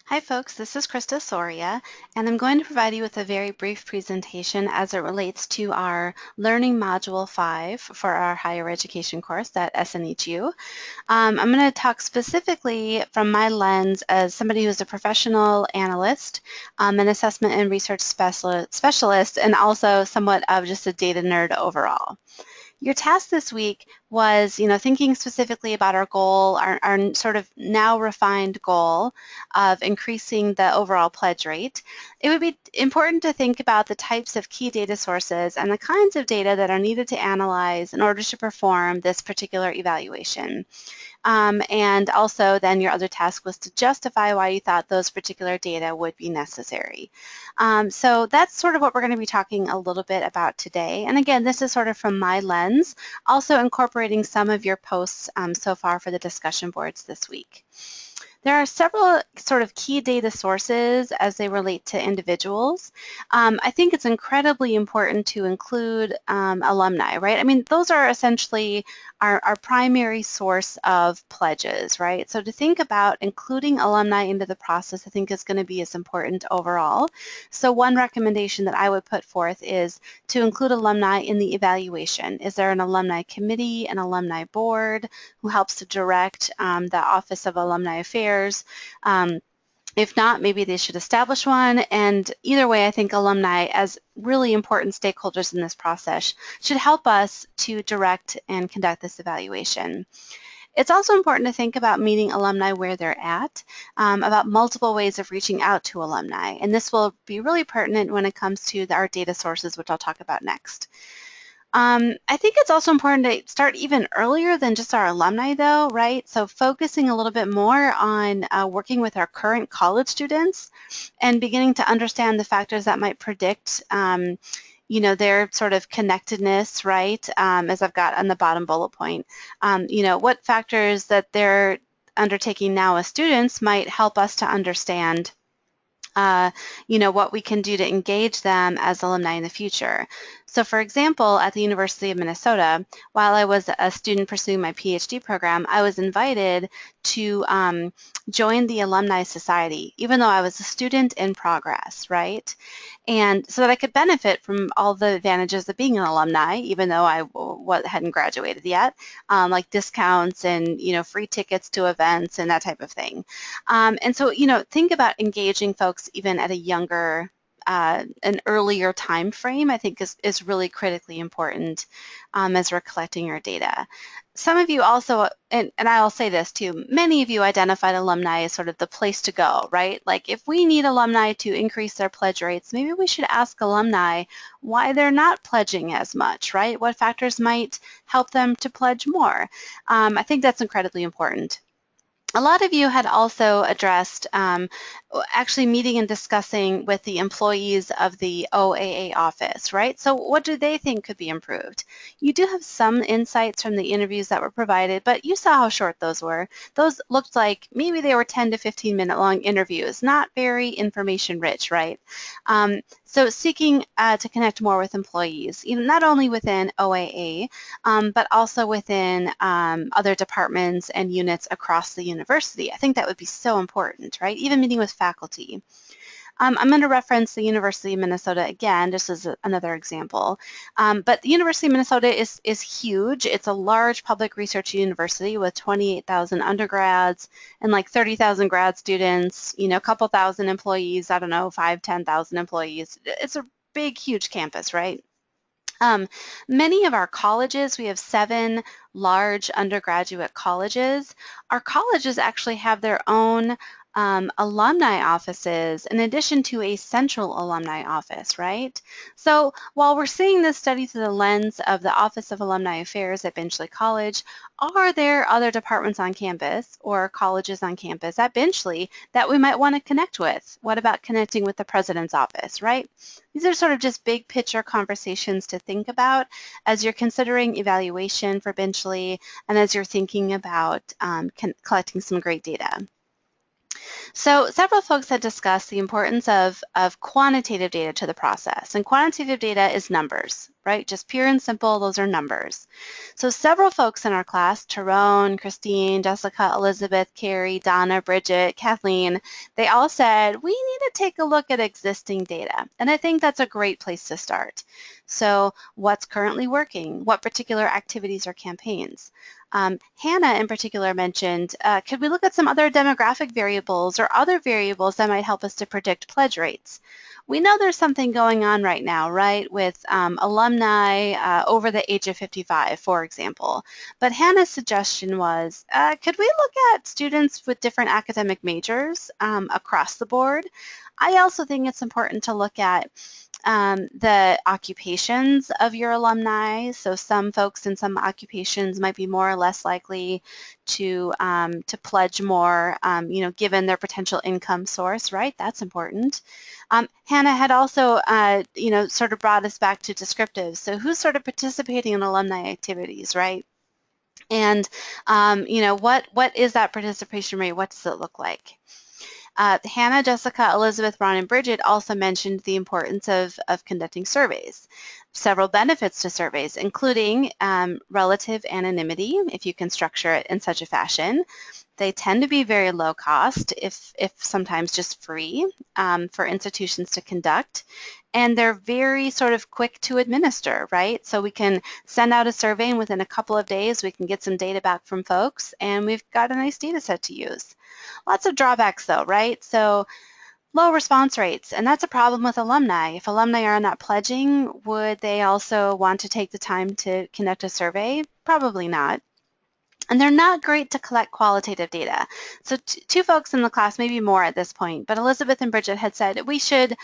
Hi folks, this is Krista Soria, and I'm going to provide you with a very brief presentation as it relates to our Learning Module 5 for our higher education course at SNHU. I'm going to talk specifically from my lens as somebody who's a professional analyst, an assessment and research specialist, and also somewhat of just a data nerd overall. Your task this week was, thinking specifically about our goal, our sort of now refined goal of increasing the overall pledge rate. It would be important to think about the types of key data sources and the kinds of data that are needed to analyze in order to perform this particular evaluation. And also then your other task was to justify why you thought those particular data would be necessary. So that's sort of what we're going to be talking a little bit about today. And again, this is sort of from my lens, also incorporating some of your posts so far for the discussion boards this week. There are several sort of key data sources as they relate to individuals. I think it's incredibly important to include alumni, right? I mean, those are essentially our primary source of pledges, right? So to think about including alumni into the process, I think is going to be as important overall. So one recommendation that I would put forth is to include alumni in the evaluation. Is there an alumni committee, an alumni board who helps to direct the Office of Alumni Affairs? If not, maybe they should establish one. And either way, I think alumni, as really important stakeholders in this process, should help us to direct and conduct this evaluation. It's also important to think about meeting alumni where they're at, about multiple ways of reaching out to alumni. And this will be really pertinent when it comes to our data sources, which I'll talk about next. I think it's also important to start even earlier than just our alumni though, right? So focusing a little bit more on working with our current college students and beginning to understand the factors that might predict their sort of connectedness, right? As I've got on the bottom bullet point, what factors that they're undertaking now as students might help us to understand what we can do to engage them as alumni in the future. So for example, at the University of Minnesota, while I was a student pursuing my PhD program, I was invited to join the Alumni Society, even though I was a student in progress, right? And so that I could benefit from all the advantages of being an alumni, even though I hadn't graduated yet, like discounts and, free tickets to events and that type of thing. And so, think about engaging folks even at a younger, an earlier time frame, I think is really critically important as we're collecting your data. Some of you also, and I'll say this too, many of you identified alumni as sort of the place to go, right? Like if we need alumni to increase their pledge rates, maybe we should ask alumni why they're not pledging as much, right? What factors might help them to pledge more? I think that's incredibly important. A lot of you had also addressed actually meeting and discussing with the employees of the OAA office, right? So what do they think could be improved? You do have some insights from the interviews that were provided, but you saw how short those were. Those looked like maybe they were 10 to 15 minute long interviews, not very information rich, right? So seeking to connect more with employees, not only within OAA, but also within other departments and units across the university. I think that would be so important, right? Even meeting with faculty. I'm going to reference the University of Minnesota again, just as another example. But the University of Minnesota is huge. It's a large public research university with 28,000 undergrads and like 30,000 grad students, a couple thousand employees, I don't know, 10,000 employees. It's a big, huge campus, right? Many of our colleges, we have 7 large undergraduate colleges. Our colleges actually have their own alumni offices in addition to a central alumni office, right? So while we're seeing this study through the lens of the Office of Alumni Affairs at Benchley College, are there other departments on campus or colleges on campus at Benchley that we might want to connect with? What about connecting with the president's office, right? These are sort of just big picture conversations to think about as you're considering evaluation for Benchley and as you're thinking about collecting some great data. So several folks had discussed the importance of quantitative data to the process. And quantitative data is numbers, right? Just pure and simple, those are numbers. So several folks in our class, Tyrone, Christine, Jessica, Elizabeth, Carrie, Donna, Bridget, Kathleen, they all said, we need to take a look at existing data. And I think that's a great place to start. So what's currently working? What particular activities or campaigns? Hannah in particular mentioned, could we look at some other demographic variables or other variables that might help us to predict pledge rates? We know there's something going on right now, right, with alumni over the age of 55, for example. But Hannah's suggestion was, could we look at students with different academic majors across the board? I also think it's important to look at the occupations of your alumni. So some folks in some occupations might be more or less likely to pledge more, given their potential income source, right? That's important. Hannah had also, sort of brought us back to descriptives. So who's sort of participating in alumni activities, right? And, what is that participation rate? What does it look like? Hannah, Jessica, Elizabeth, Ron, and Bridget also mentioned the importance of conducting surveys. Several benefits to surveys, including relative anonymity, if you can structure it in such a fashion. They tend to be very low cost, if sometimes just free, for institutions to conduct. And they're very sort of quick to administer, right? So we can send out a survey and within a couple of days we can get some data back from folks and we've got a nice data set to use. Lots of drawbacks though, right? So low response rates, and that's a problem with alumni. If alumni are not pledging, would they also want to take the time to conduct a survey? Probably not. And they're not great to collect qualitative data. So two folks in the class, maybe more at this point, but Elizabeth and Bridget had said we should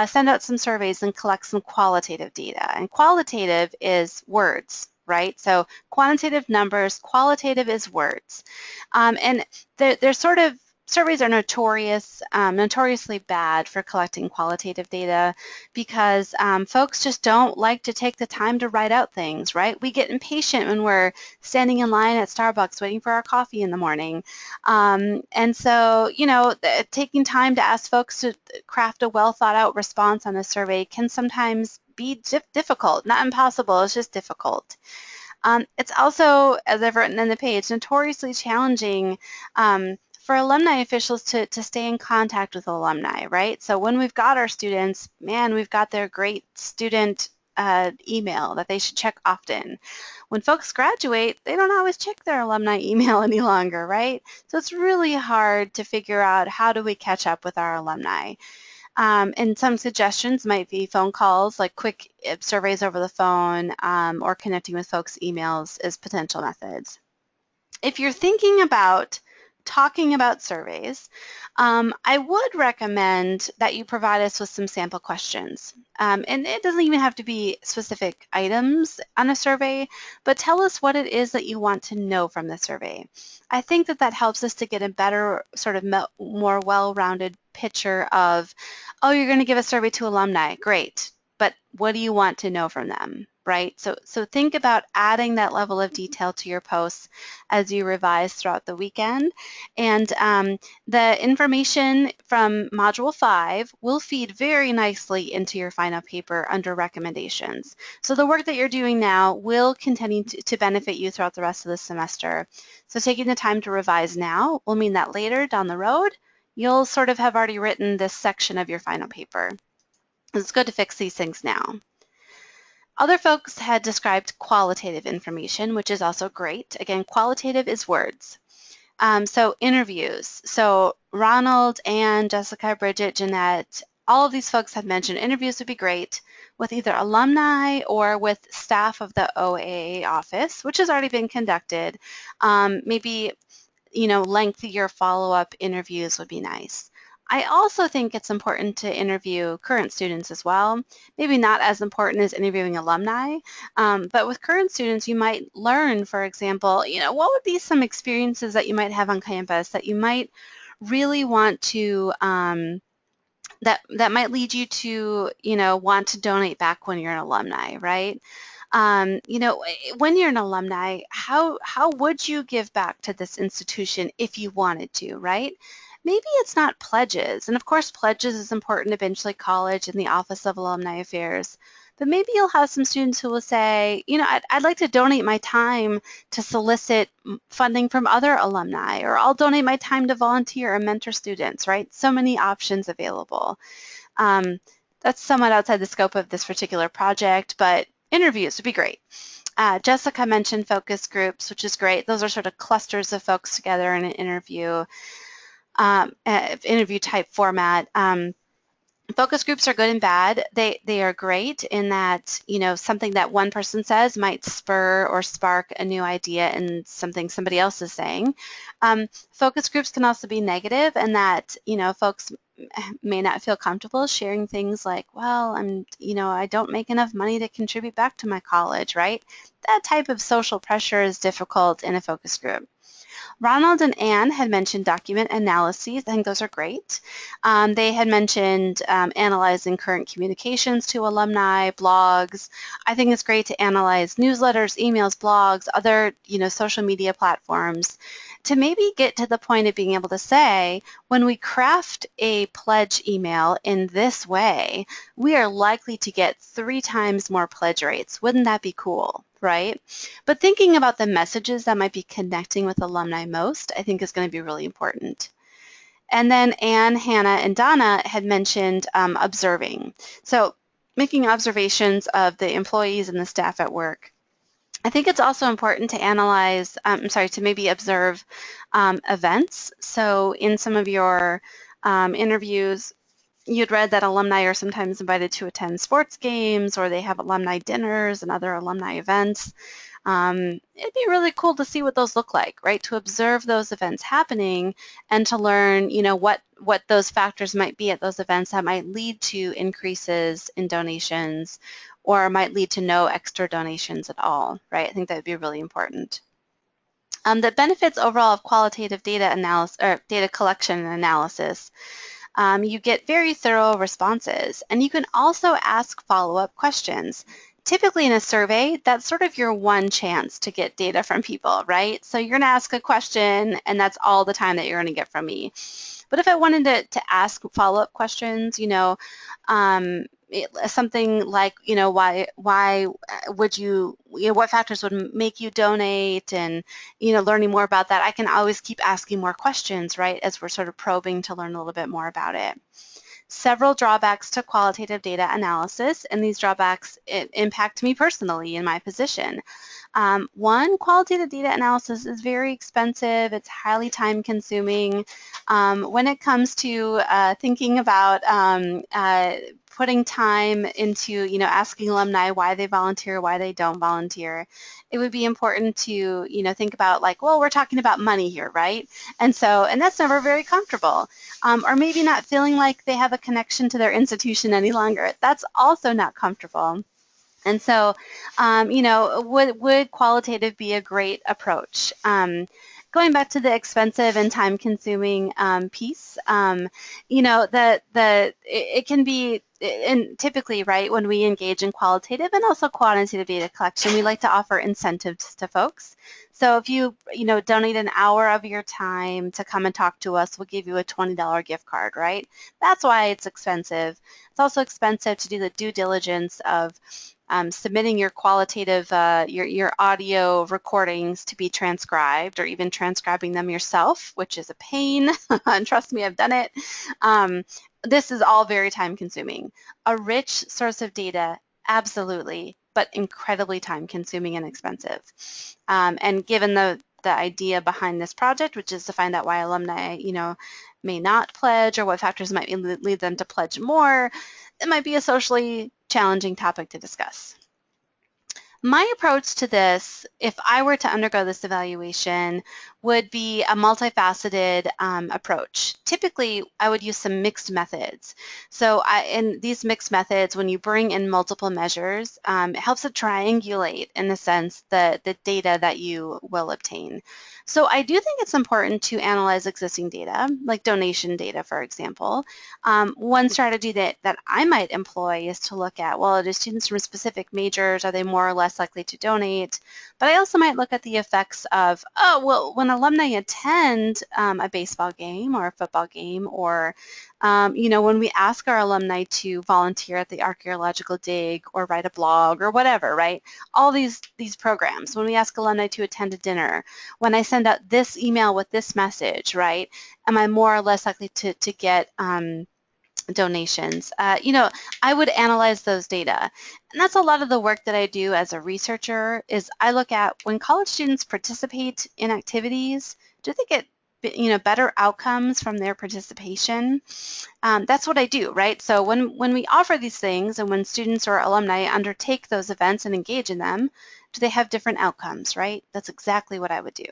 send out some surveys and collect some qualitative data. And qualitative is words, right? So quantitative numbers, qualitative is words. And they're sort of, surveys are notoriously bad for collecting qualitative data because folks just don't like to take the time to write out things, right? We get impatient when we're standing in line at Starbucks waiting for our coffee in the morning. And so, taking time to ask folks to craft a well thought out response on a survey can sometimes be difficult, not impossible, it's just difficult. It's also, as I've written in the page, notoriously challenging for alumni officials to stay in contact with alumni, right? So when we've got our students, man, we've got their great student email that they should check often. When folks graduate, they don't always check their alumni email any longer, right? So it's really hard to figure out how do we catch up with our alumni. And some suggestions might be phone calls, like quick surveys over the phone, or connecting with folks' emails as potential methods. If you're thinking about talking about surveys, I would recommend that you provide us with some sample questions. And it doesn't even have to be specific items on a survey, but tell us what it is that you want to know from the survey. I think that helps us to get a better, sort of more well-rounded picture of, oh, you're going to give a survey to alumni, great, but what do you want to know from them, right? So think about adding that level of detail to your posts as you revise throughout the weekend. And the information from Module 5 will feed very nicely into your final paper under recommendations. So the work that you're doing now will continue to benefit you throughout the rest of the semester. So taking the time to revise now will mean that later down the road, you'll sort of have already written this section of your final paper. It's good to fix these things now. Other folks had described qualitative information, which is also great. Again, qualitative is words. So interviews. So Ronald, Anne, Jessica, Bridget, Jeanette, all of these folks have mentioned interviews would be great with either alumni or with staff of the OAA office, which has already been conducted. Maybe, lengthier follow-up interviews would be nice. I also think it's important to interview current students as well. Maybe not as important as interviewing alumni, but with current students, you might learn, for example, what would be some experiences that you might have on campus that you might really want to, that might lead you to, want to donate back when you're an alumni, right? When you're an alumni, how would you give back to this institution if you wanted to, right? maybe it's not pledges. And of course, pledges is important eventually college and the Office of Alumni Affairs. But maybe you'll have some students who will say, I'd like to donate my time to solicit funding from other alumni, or I'll donate my time to volunteer or mentor students, right? So many options available. Um, that's somewhat outside the scope of this particular project, but interviews would be great. Jessica mentioned focus groups, which is great. Those are sort of clusters of folks together in an interview type format. Focus groups are good and bad. They are great in that, something that one person says might spur or spark a new idea in something somebody else is saying. Focus groups can also be negative in that, folks may not feel comfortable sharing things like, well, I don't make enough money to contribute back to my college, right? That type of social pressure is difficult in a focus group. Ronald and Anne had mentioned document analyses. I think those are great. They had mentioned analyzing current communications to alumni, blogs. I think it's great to analyze newsletters, emails, blogs, other social media platforms to maybe get to the point of being able to say, when we craft a pledge email in this way, we are likely to get 3 times more pledge rates. Wouldn't that be cool, right? But thinking about the messages that might be connecting with alumni most, I think is going to be really important. And then Anne, Hannah, and Donna had mentioned observing. So making observations of the employees and the staff at work. I think it's also important to analyze, to maybe observe events. So in some of your interviews, you'd read that alumni are sometimes invited to attend sports games, or they have alumni dinners and other alumni events. It'd be really cool to see what those look like, right? To observe those events happening and to learn, what those factors might be at those events that might lead to increases in donations or might lead to no extra donations at all, right? I think that would be really important. The benefits overall of qualitative data analysis or data collection and analysis. You get very thorough responses, and you can also ask follow-up questions. Typically in a survey, that's sort of your one chance to get data from people, right? So you're going to ask a question, and that's all the time that you're going to get from me. But if I wanted to ask follow-up questions, something like, why would you, what factors would make you donate, and, learning more about that, I can always keep asking more questions, right, as we're sort of probing to learn a little bit more about it. Several drawbacks to qualitative data analysis, and these drawbacks impact me personally in my position. One, qualitative data analysis is very expensive. It's highly time consuming. When it comes to thinking about putting time into, asking alumni why they volunteer, why they don't volunteer, it would be important to, think about like, well, we're talking about money here, right? And that's never very comfortable. Or maybe not feeling like they have a connection to their institution any longer. That's also not comfortable. And so, would qualitative be a great approach? Going back to the expensive and time-consuming piece, it can be, and typically, right, when we engage in qualitative and also quantitative data collection, we like to offer incentives to folks. So if you, donate an hour of your time to come and talk to us, we'll give you a $20 gift card, right? That's why it's expensive. It's also expensive to do the due diligence of submitting your qualitative, your audio recordings to be transcribed, or even transcribing them yourself, which is a pain. And trust me, I've done it. This is all very time consuming. A rich source of data, absolutely, but incredibly time consuming and expensive. And given the idea behind this project, which is to find out why alumni, may not pledge, or what factors might lead them to pledge more, it might be a socially challenging topic to discuss. My approach to this, if I were to undergo this evaluation, would be a multifaceted approach. Typically, I would use some mixed methods. So in these mixed methods, when you bring in multiple measures, it helps to triangulate, in a sense, the data that you will obtain. So I do think it's important to analyze existing data, like donation data, for example. One strategy that I might employ is to look at, well, do students from specific majors, are they more or less likely to donate? But I also might look at the effects of, oh, well, when alumni attend a baseball game or a football game, or when we ask our alumni to volunteer at the archaeological dig or write a blog or whatever, right? All these programs, when we ask alumni to attend a dinner, when I send out this email with this message, right? Am I more or less likely to get donations? I would analyze those data. And that's a lot of the work that I do as a researcher is I look at when college students participate in activities, do they get better outcomes from their participation? That's what I do, right? So when we offer these things and when students or alumni undertake those events and engage in them, do they have different outcomes, right? That's exactly what I would do.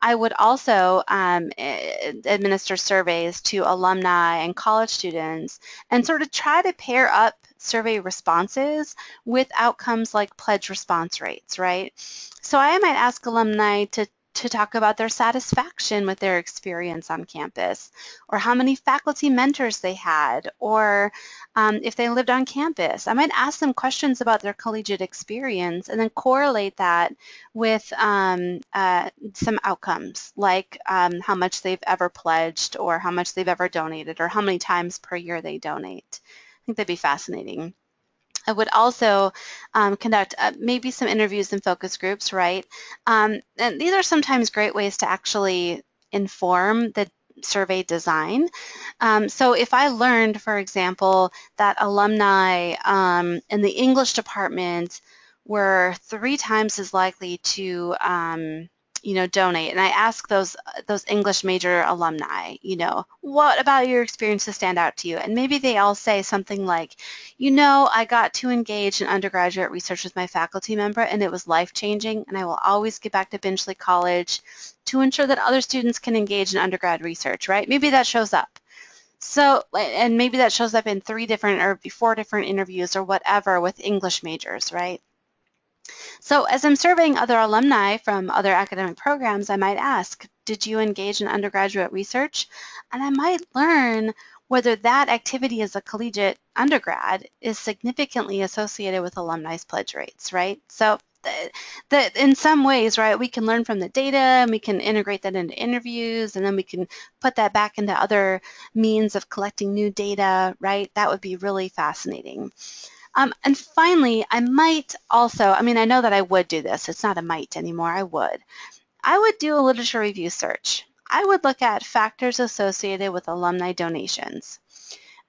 I would also administer surveys to alumni and college students and sort of try to pair up survey responses with outcomes like pledge response rates, right? So I might ask alumni to talk about their satisfaction with their experience on campus, or how many faculty mentors they had, or if they lived on campus. I might ask them questions about their collegiate experience and then correlate that with some outcomes, like how much they've ever pledged, or how much they've ever donated, or how many times per year they donate. I think that'd be fascinating. I would also conduct maybe some interviews and focus groups, right? And these are sometimes great ways to actually inform the survey design. So if I learned, for example, that alumni in the English department were 3 times as likely to donate. And I ask those English major alumni, what about your experiences stand out to you? And maybe they all say something like, I got to engage in undergraduate research with my faculty member, and it was life-changing, and I will always get back to Benchley College to ensure that other students can engage in undergrad research, right? Maybe that shows up. So, and maybe that shows up in 3 different or 4 different interviews or whatever with English majors, right? So as I'm surveying other alumni from other academic programs, I might ask, did you engage in undergraduate research? And I might learn whether that activity as a collegiate undergrad is significantly associated with alumni's pledge rates, right? So in some ways, right, we can learn from the data and we can integrate that into interviews, and then we can put that back into other means of collecting new data, right? That would be really fascinating. And finally, I might also, I know that I would do this. It's not a might anymore. I would do a literature review search. I would look at factors associated with alumni donations.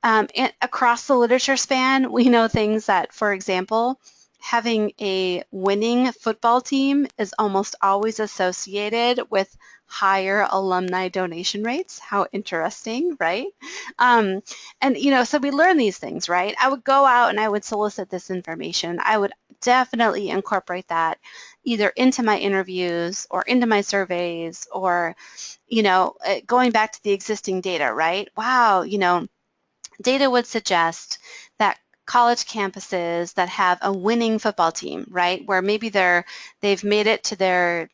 And across the literature span, we know things that, for example, having a winning football team is almost always associated with higher alumni donation rates. How interesting, right? And, so we learn these things, right? I would go out and I would solicit this information. I would definitely incorporate that either into my interviews or into my surveys, or, going back to the existing data, right? Wow, data would suggest that college campuses that have a winning football team, right, where maybe they've made it to their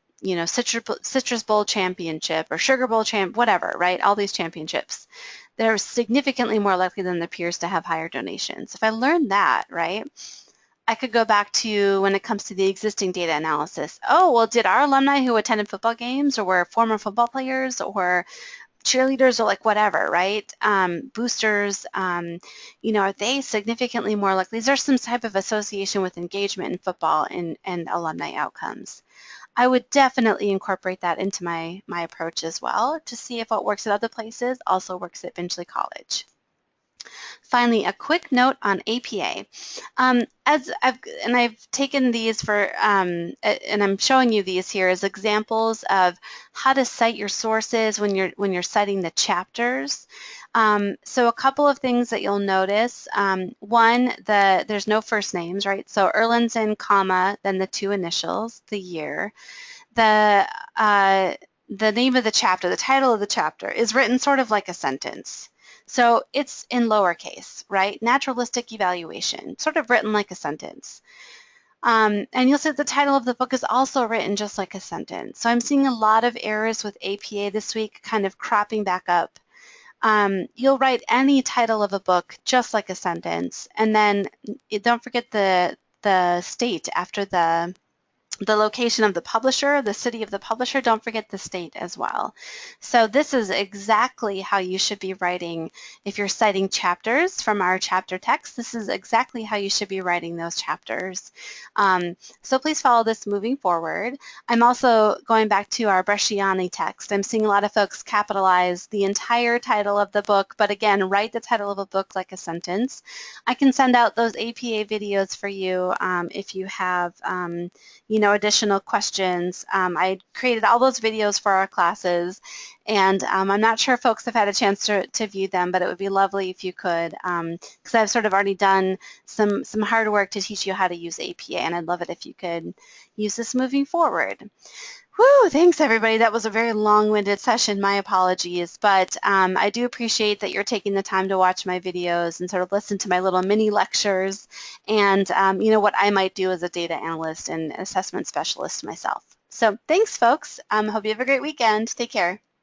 Citrus Bowl championship or Sugar Bowl whatever, right, all these championships, they're significantly more likely than their peers to have higher donations. If I learned that, right, I could go back to when it comes to the existing data analysis. Oh, well, did our alumni who attended football games or were former football players or cheerleaders or like whatever, right? Boosters, are they significantly more likely? Is there some type of association with engagement in football and alumni outcomes? I would definitely incorporate that into my approach as well to see if what works at other places also works at Benchley College. Finally, a quick note on APA. I've taken these and I'm showing you these here as examples of how to cite your sources when you're citing the chapters. So a couple of things that you'll notice. One, there's no first names, right? So Erlandson, comma, then the 2 initials, the year. The name of the chapter, the title of the chapter, is written sort of like a sentence. So it's in lowercase, right? Naturalistic evaluation, sort of written like a sentence. And you'll see the title of the book is also written just like a sentence. So I'm seeing a lot of errors with APA this week, kind of cropping back up. You'll write any title of a book just like a sentence, and then don't forget the state after the the location of the publisher, the city of the publisher, don't forget the state as well. So this is exactly how you should be writing if you're citing chapters from our chapter text. This is exactly how you should be writing those chapters. So please follow this moving forward. I'm also going back to our Bresciani text. I'm seeing a lot of folks capitalize the entire title of the book, but again, write the title of a book like a sentence. I can send out those APA videos for you if you have additional questions. I created all those videos for our classes, and I'm not sure if folks have had a chance to view them, but it would be lovely if you could, because I've sort of already done some hard work to teach you how to use APA, and I'd love it if you could use this moving forward. Whew, thanks everybody. That was a very long-winded session. My apologies, but I do appreciate that you're taking the time to watch my videos and sort of listen to my little mini lectures and what I might do as a data analyst and assessment specialist myself. So thanks folks. Hope you have a great weekend. Take care.